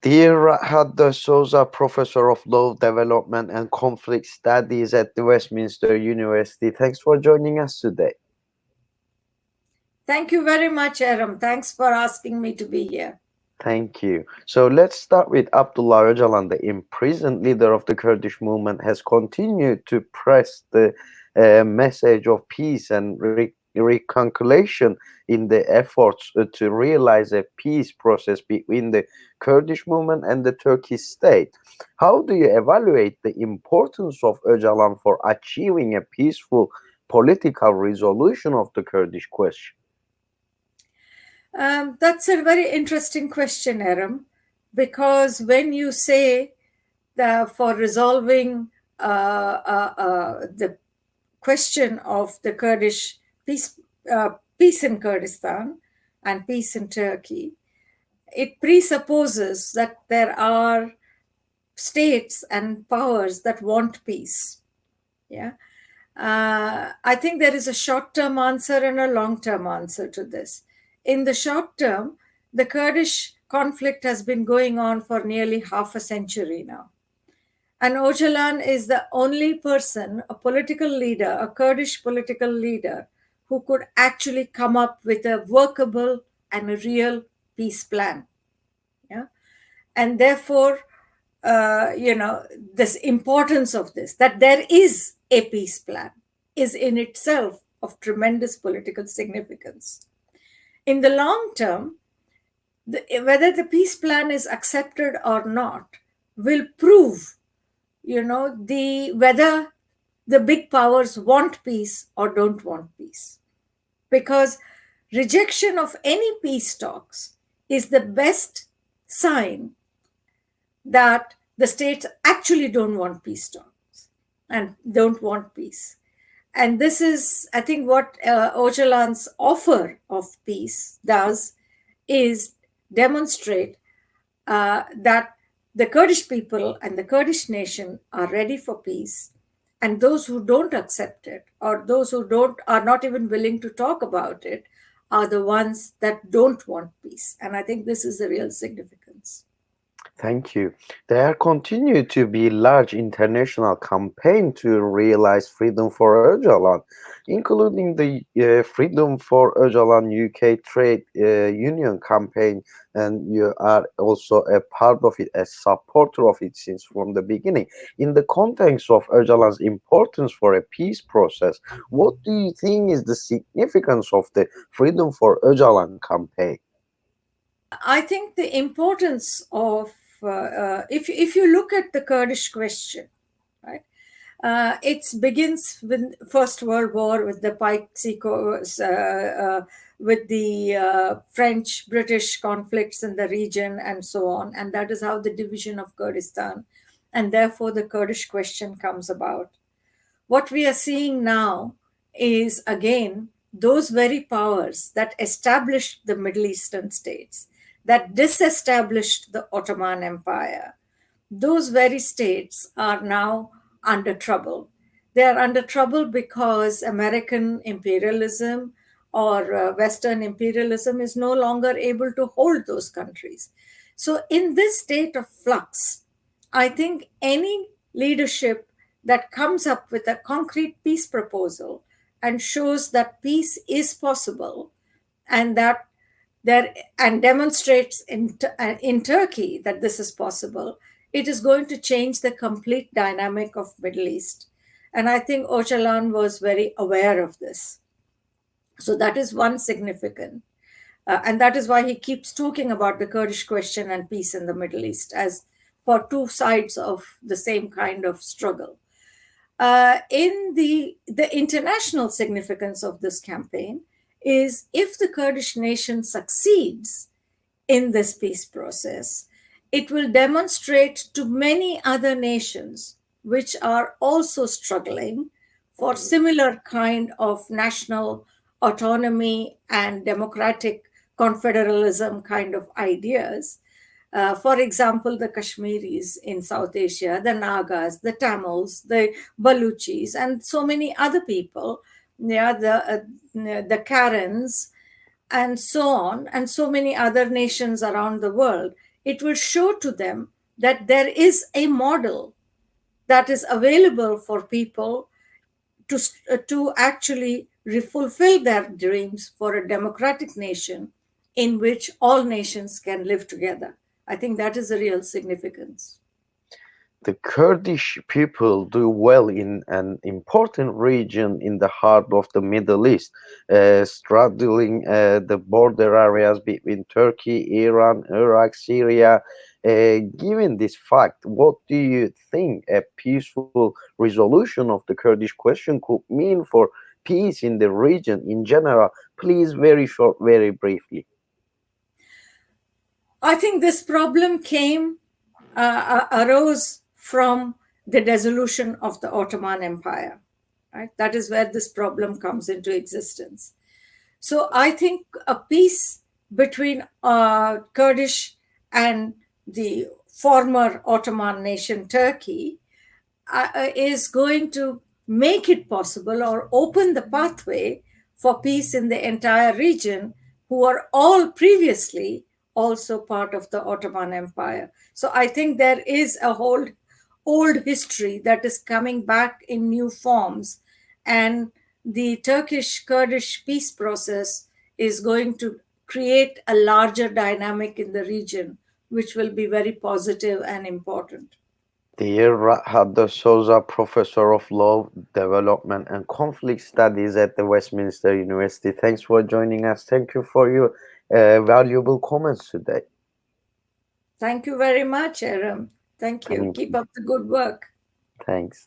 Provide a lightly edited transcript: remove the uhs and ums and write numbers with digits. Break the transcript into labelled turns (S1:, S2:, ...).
S1: Dear Radha D'Souza, Professor of Law Development and Conflict Studies at the Westminster University, thanks for joining us today.
S2: Thank you very much, Erem. Thanks for asking me to be here.
S1: Thank you. So let's start with Abdullah Öcalan, the imprisoned leader of the Kurdish movement, has continued to press the message of peace and reconciliation in the efforts to realize a peace process between the Kurdish movement and the Turkish state. How do you evaluate the importance of Öcalan for achieving a peaceful political resolution of the Kurdish question?
S2: That's a very interesting question, Erem, because when you say that for resolving the question of the Kurdish peace in Kurdistan and peace in Turkey, it presupposes that there are states and powers that want peace. Yeah. I think there is a short term answer and a long term answer to this. In the short term, the Kurdish conflict has been going on for nearly half a century now. And Öcalan is the only person, a political leader, a Kurdish political leader, who could actually come up with a workable and a real peace plan. Yeah. And therefore, this importance of this, that there is a peace plan, is in itself of tremendous political significance. In the long term, whether the peace plan is accepted or not will prove, the whether the big powers want peace or don't want peace. Because rejection of any peace talks is the best sign that the states actually don't want peace talks and don't want peace. And this is, I think, what Öcalan's offer of peace does is demonstrate that the Kurdish people and the Kurdish nation are ready for peace, and those who don't accept it or those who don't are not even willing to talk about it are the ones that don't want peace. And I think this is the real significance.
S1: Thank you. There continue to be large international campaign to realize freedom for Öcalan, including the Freedom for Öcalan UK Trade Union campaign, and you are also a part of it, a supporter of it since from the beginning. In the context of Öcalan's importance for a peace process, what do you think is the significance of the Freedom for Öcalan campaign?
S2: I think the importance of if you look at the Kurdish question, right? It begins with First World War with the with the French-British conflicts in the region and so on, and that is how the division of Kurdistan, and therefore the Kurdish question comes about. What we are seeing now is again those very powers that established the Middle Eastern states, that disestablished the Ottoman Empire. Those very states are now under trouble. They are under trouble because American imperialism or Western imperialism is no longer able to hold those countries. So, in this state of flux, I think any leadership that comes up with a concrete peace proposal and shows that peace is possible and that there and demonstrates in Turkey that this is possible, it is going to change the complete dynamic of Middle East. And I think Öcalan was very aware of this. So that is one significant. And that is why he keeps talking about the Kurdish question and peace in the Middle East as for two sides of the same kind of struggle. In the international significance of this campaign is if the Kurdish nation succeeds in this peace process, it will demonstrate to many other nations which are also struggling for similar kind of national autonomy and democratic confederalism kind of ideas. For example, the Kashmiris in South Asia, the Nagas, the Tamils, the Baluchis, and so many other people, yeah, the Karens, and so on, and so many other nations around the world. it will show to them that there is a model that is available for people to actually fulfill their dreams for a democratic nation in which all nations can live together. I think that is the real significance.
S1: The Kurdish people do well in an important region in the heart of the Middle East, straddling the border areas between Turkey, Iran, Iraq, Syria. Given this fact, what do you think a peaceful resolution of the Kurdish question could mean for peace in the region in general? Please, very short, very briefly.
S2: I think this problem arose from the dissolution of the Ottoman Empire. Right? That is where this problem comes into existence. So I think a peace between Kurdish and the former Ottoman nation Turkey is going to make it possible or open the pathway for peace in the entire region, who are all previously also part of the Ottoman Empire. So I think there is a whole old history that is coming back in new forms, and the Turkish Kurdish peace process is going to create a larger dynamic in the region, which will be very positive and important.
S1: Dear Radha D'Souza, Professor of Law, Development and Conflict Studies at the Westminster University, thanks for joining us. Thank you for your valuable comments today.
S2: Thank you very much, Erem. Thank you.
S1: Thank
S2: Keep
S1: you.
S2: up the good work.
S1: Thanks.